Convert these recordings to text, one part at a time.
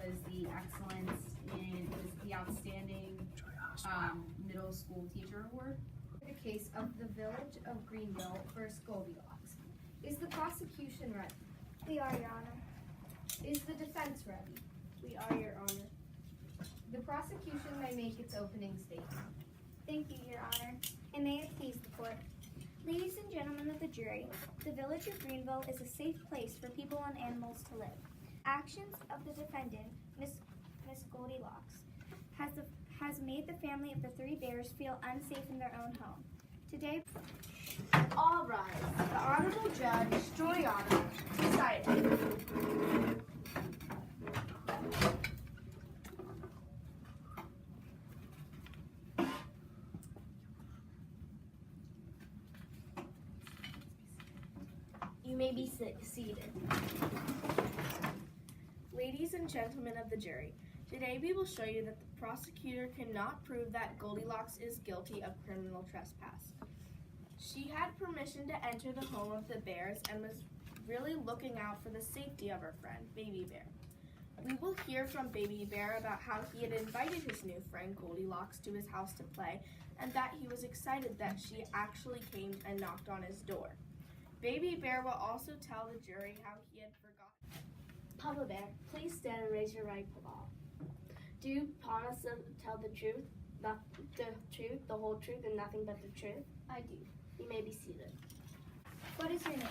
was the excellence in, it was the outstanding middle school teacher award. The case of the Village of Greenville versus Goldilocks. Is the prosecution ready? We are, Your Honor. Is the defense ready? We are, Your Honor. The prosecution may make its opening statement. Thank you, Your Honor, and may it please the court. Ladies and gentlemen of the jury, the Village of Greenville is a safe place for people and animals to live. Actions of the defendant, Miss Goldilocks, has made the family of the three bears feel unsafe in their own home. Today, All rise. The Honorable Judge Giuliano decided. You may be seated. Ladies and gentlemen of the jury, today we will show you that the prosecutor cannot prove that Goldilocks is guilty of criminal trespass. She had permission to enter the home of the bears and was really looking out for the safety of her friend, Baby Bear. We will hear from Baby Bear about how he had invited his new friend Goldilocks to his house to play and that he was excited that she actually came and knocked on his door. Baby Bear will also tell the jury how he had forgotten. Papa Bear, please stand and raise your right paw. Do you promise to tell the truth, the whole truth, and nothing but the truth? I do. You may be seated. What is your name?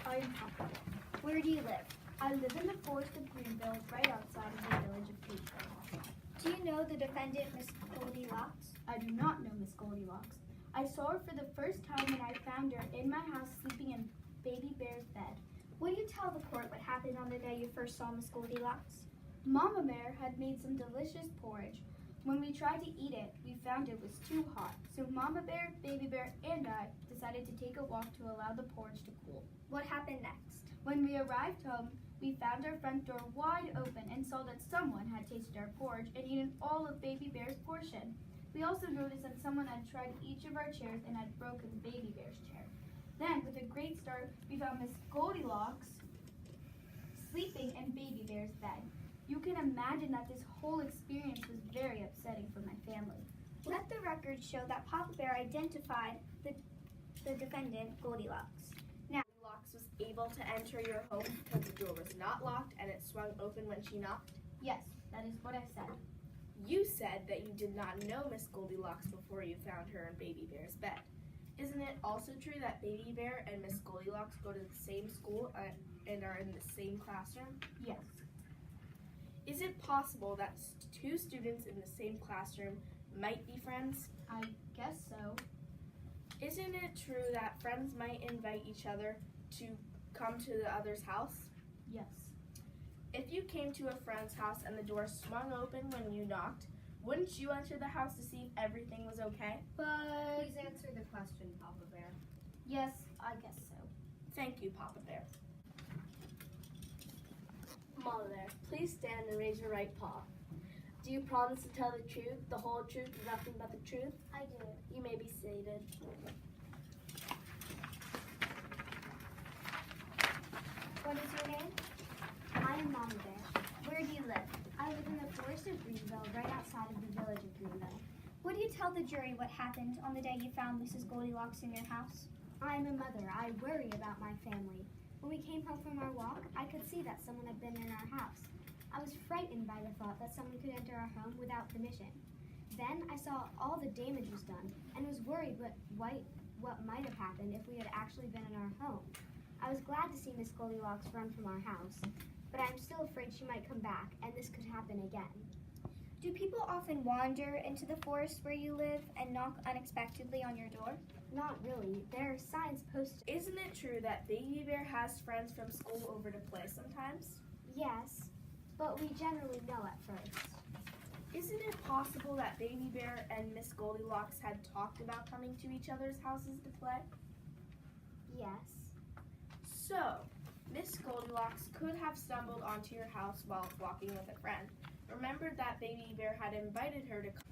I am Papa Bear. Where do you live? I live in the forest of Greenville, right outside of the village of Greenville. Do you know the defendant, Miss Goldilocks? I do not know Miss Goldilocks. I saw her for the first time when I found her in my house sleeping in Baby Bear's bed. Will you tell the court what happened on the day you first saw Miss Goldilocks? Mama Bear had made some delicious porridge. When we tried to eat it, we found it was too hot. So Mama Bear, Baby Bear, and I decided to take a walk to allow the porridge to cool. What happened next? When we arrived home, we found our front door wide open and saw that someone had tasted our porridge and eaten all of Baby Bear's portion. We also noticed that someone had tried each of our chairs and had broken Baby Bear's chair. Then, with a great start, we found Miss Goldilocks sleeping in Baby Bear's bed. You can imagine that this whole experience was very upsetting for my family. Let the record show that Papa Bear identified the defendant, Goldilocks. Now, Goldilocks was able to enter your home because the door was not locked and it swung open when she knocked? Yes, that is what I said. You said that you did not know Miss Goldilocks before you found her in Baby Bear's bed. Isn't it also true that Baby Bear and Miss Goldilocks go to the same school and are in the same classroom? Yes. Is it possible that two students in the same classroom might be friends? I guess so. Isn't it true that friends might invite each other to come to the other's house? Yes. If you came to a friend's house and the door swung open when you knocked, wouldn't you enter the house to see if everything was okay? But Please answer the question, Papa Bear. yes, I guess so. Thank you, Papa Bear. Mama Bear, please stand and raise your right paw. Do you promise to tell the truth, the whole truth, and nothing but the truth? I do. You may be seated. What is your name? I am Mama Bear. Where do you live? I live in the forest of Greenville, right outside of the village of Greenville. Would you tell the jury what happened on the day you found Mrs. Goldilocks in your house? I am a mother. I worry about my family. When we came home from our walk, I could see that someone had been in our house. I was frightened by the thought that someone could enter our home without permission. Then I saw all the damage was done and was worried what might have happened if we had actually been in our home. I was glad to see Miss Goldilocks run from our house, but I'm still afraid she might come back and this could happen again. Do people often wander into the forest where you live and knock unexpectedly on your door? Not really. There are signs posted. Isn't it true that Baby Bear has friends from school over to play sometimes? Yes, but we generally know at first. Isn't it possible that Baby Bear and Miss Goldilocks had talked about coming to each other's houses to play? Yes. So, Miss Goldilocks could have stumbled onto your house while walking with a friend. Remember that Baby Bear had invited her to come.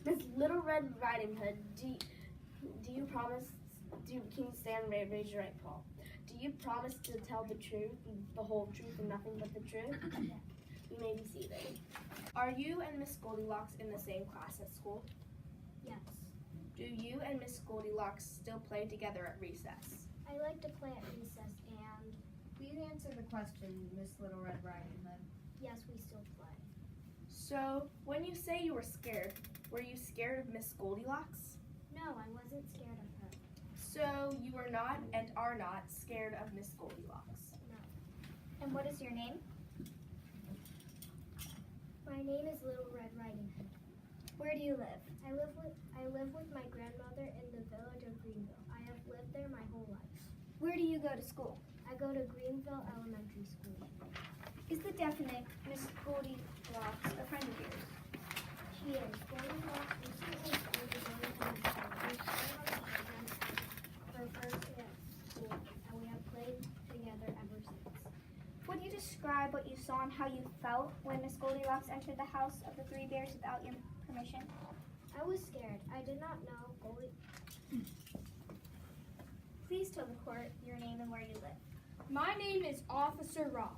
Miss Little Red Riding Hood, do you promise Can you stand and raise your right paw? Do you promise to tell the truth, the whole truth, and nothing but the truth? You may be seated. Are you and Miss Goldilocks in the same class at school? Yes. Do you and Miss Goldilocks still play together at recess? I like to play at recess, and Please answer the question, Miss Little Red Riding Hood. yes, we still play. So, when you say you were you scared of Miss Goldilocks? No, I wasn't scared of her. So, you are not and are not scared of Miss Goldilocks? No. And what is your name? My name is Little Red Riding Hood. Where do you live? I live with my grandmother in the village of Greenville. I have lived there my whole life. Where do you go to school? I go to Greenville Elementary School. Is the definite Miss Goldilocks a friend of yours? She is. Goldilocks recently started going to my school. We played on the playground her first day at school, and we have played together ever since. Would you describe what you saw and how you felt when Miss Goldilocks entered the house of the three bears without your permission? I was scared. I did not know Please tell the court your name and where you live. My name is Officer Rob.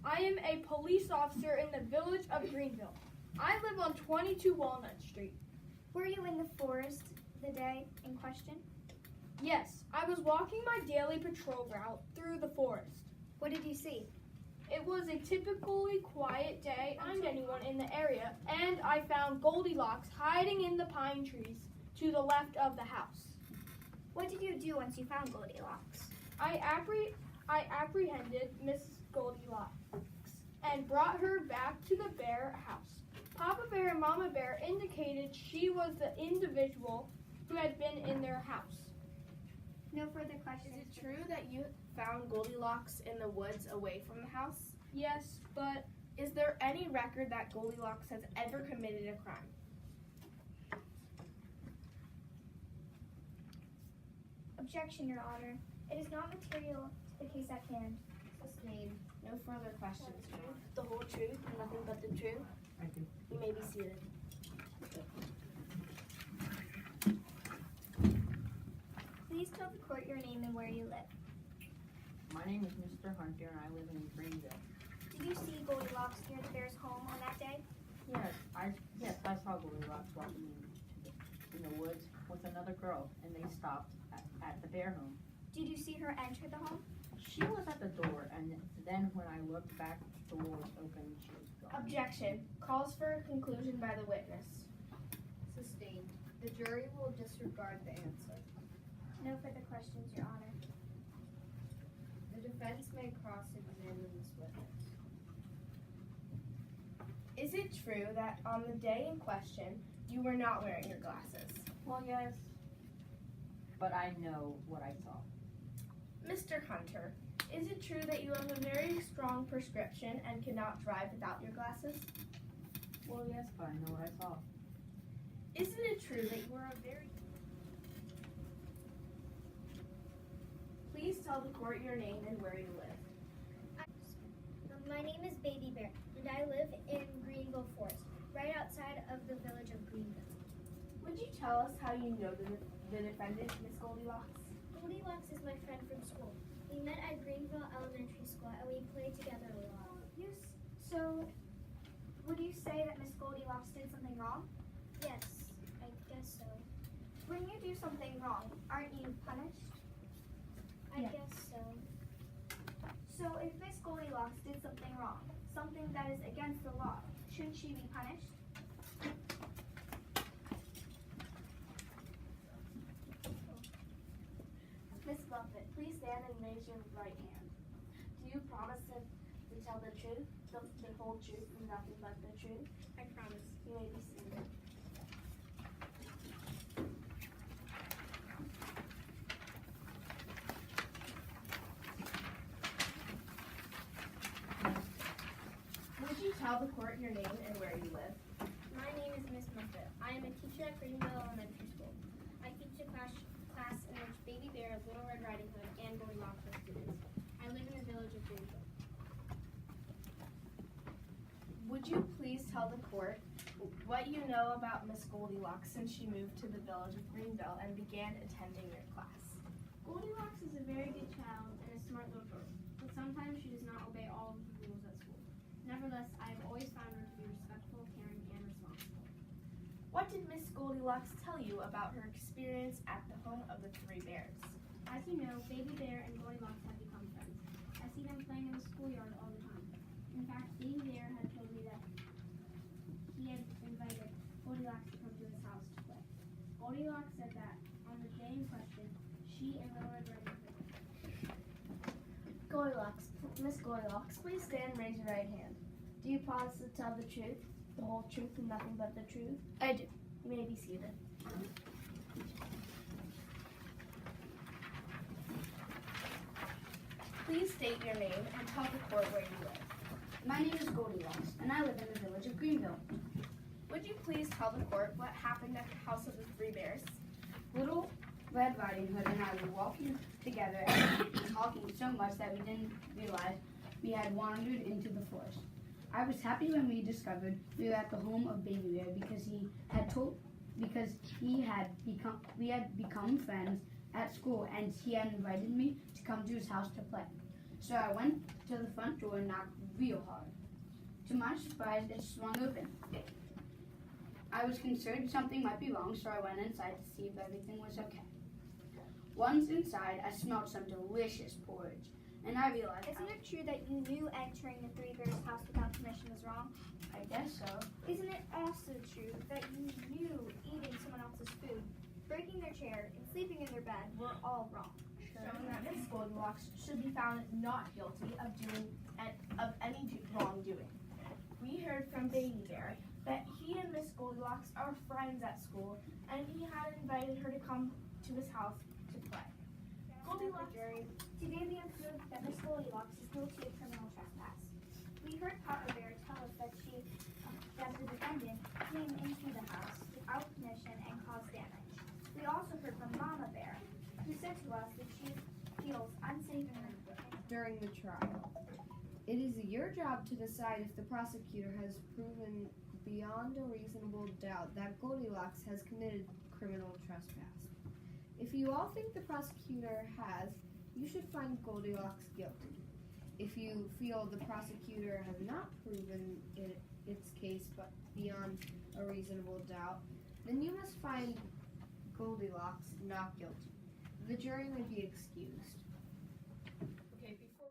I am a police officer in the village of Greenville. I live on 22 Walnut Street. Were you in the forest the day in question? Yes, I was walking my daily patrol route through the forest. What did you see? It was a typically quiet day to find anyone in the area, and I found Goldilocks hiding in the pine trees to the left of the house. What did you do once you found Goldilocks? I apprehended Miss Goldilocks and brought her back to the bear house. Papa Bear and Mama Bear indicated she was the individual who had been in their house. No further questions. Is it true that you found Goldilocks in the woods away from the house? Yes, but Is there any record that Goldilocks has ever committed a crime? Objection, Your Honor. It is not material to the case at hand. Sustained. No further questions. The whole truth and nothing but the truth? I do. You may be seated. Please tell the court your name and where you live. My name is Mr. Hunter and I live in Greenville. Did you see Goldilocks near the bear's home on that day? Yes, I saw Goldilocks walking in the woods with another girl and they stopped at the bear home. Did you see her enter the home? She was at the door and then when I looked back, the door was open and she was gone. Objection. Calls for a conclusion by the witness. Sustained. The jury will disregard the answer. No further questions, Your Honor. The defense may cross-examine this witness. Is it true that on the day in question, you were not wearing your glasses? Well, yes, but I know what I saw. Mr. Hunter, is it true that you have a very strong prescription and cannot drive without your glasses? Well, yes, but I know what I saw. Isn't it true that you are a very... Please tell the court your name and where you live. My name is Baby Bear, and I live in Greenville Forest, right outside of the village of Greenville. Would you tell us how you know the defendant, Miss Goldilocks? Goldilocks is my friend from school. We met at Greenville Elementary School, and we played together a lot. Yes. So, would you say that Miss Goldilocks did something wrong? Yes, I guess so. When you do something wrong, aren't you punished? I guess so. So if Miss Goldilocks did something wrong, something that is against the law, shouldn't she be punished? Miss Muffet, please stand and raise your right hand. Do you promise to tell the truth, the whole truth, and nothing but the truth? I promise. You may be seated. Would you tell the court your name and where you live? My name is Miss Muffet. I am a teacher at Greenville Elementary School. I teach a class in which Baby Bear, Little Red Riding Hood, and Goldilocks are students. I live in the village of Greenville. Would you please tell the court what you know about Miss Goldilocks since she moved to the village of Greenville and began attending your class? Nevertheless, I have always found her to be respectful, caring, and responsible. What did Miss Goldilocks tell you about her experience at the home of the three bears? As you know, Baby Bear and Goldilocks have become friends. I see them playing in the schoolyard all the time. In fact, Baby Bear had told me that he had invited Goldilocks to come to his house to play. Goldilocks said that on the day in question, she and Little Red Riding Hood. Miss Goldilocks, please stand and raise your right hand. Do you promise to tell the truth, the whole truth, and nothing but the truth? I do. You may be seated. Please state your name and tell the court where you live. My name is Goldilocks, and I live in the village of Greenville. Would you please tell the court what happened at the house of the three bears? Little Red Riding Hood and I were walking together and talking so much that we didn't realize we had wandered into the forest. I was happy when we discovered we were at the home of Baby Bear because we had become friends at school and he had invited me to come to his house to play. So I went to the front door and knocked real hard. To my surprise, it swung open. I was concerned something might be wrong, so I went inside to see if everything was okay. Once inside, I smelled some delicious porridge, and I realized Isn't it true that you knew entering the Three Bears' house without permission was wrong? I guess so. Isn't it also true that you knew eating someone else's food, breaking their chair, and sleeping in their bed were all wrong? Showing that Miss Goldilocks should be found not guilty of any wrongdoing. We heard from Baby Bear that he and Miss Goldilocks are friends at school, and he had invited her to come to his house to play. Goldilocks, jury, today we have proved that Miss Goldilocks is guilty of criminal trespass. We heard Papa Bear tell us that the defendant came into the house without permission and caused damage. We also heard from Mama Bear, who said to us that she feels unsafe in her home. During the trial, it is your job to decide if the prosecutor has proven beyond a reasonable doubt that Goldilocks has committed criminal trespass. If you all think the prosecutor has, you should find Goldilocks guilty. If you feel the prosecutor has not proven its case but beyond a reasonable doubt, then you must find Goldilocks not guilty. The jury may be excused. Okay, before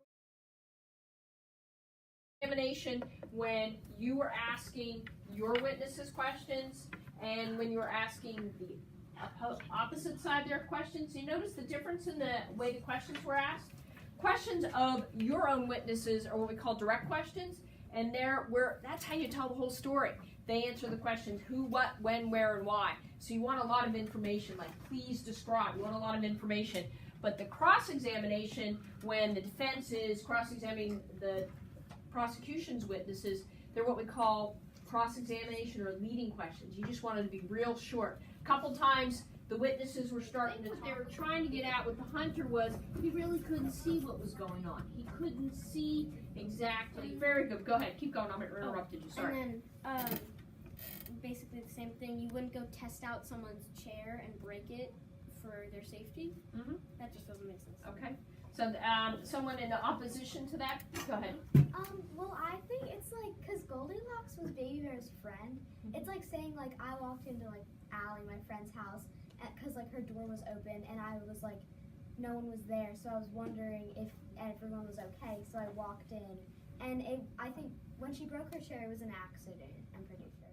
examination, when you were asking your witnesses questions and when you were asking the opposite side their questions, you notice the difference in the way the questions were asked? Questions of your own witnesses are what we call direct questions, and that's how you tell the whole story. They answer the questions who, what, when, where, and why. So you want a lot of information, like please describe. You want a lot of information. But the cross-examination, when the defense is cross-examining the prosecution's witnesses, they're what we call cross-examination or leading questions. You just want it to be real short. A couple times the witnesses were starting to talk. What they were trying to get at with the hunter was he really couldn't see what was going on. He couldn't see exactly. Very good. Go ahead. Keep going. I interrupted you. Sorry. And then, basically the same thing. You wouldn't go test out someone's chair and break it for their safety. Mm-hmm. That just doesn't make sense. Okay. So, someone in opposition to that? Go ahead. Well, I think it's like, because Goldilocks was Baby Bear's friend, it's like saying, like, I walked into, like, Allie, my friend's house, because, like, her door was open, and I was, like, no one was there, so I was wondering if everyone was okay, so I walked in, and I think when she broke her chair, it was an accident, I'm pretty sure.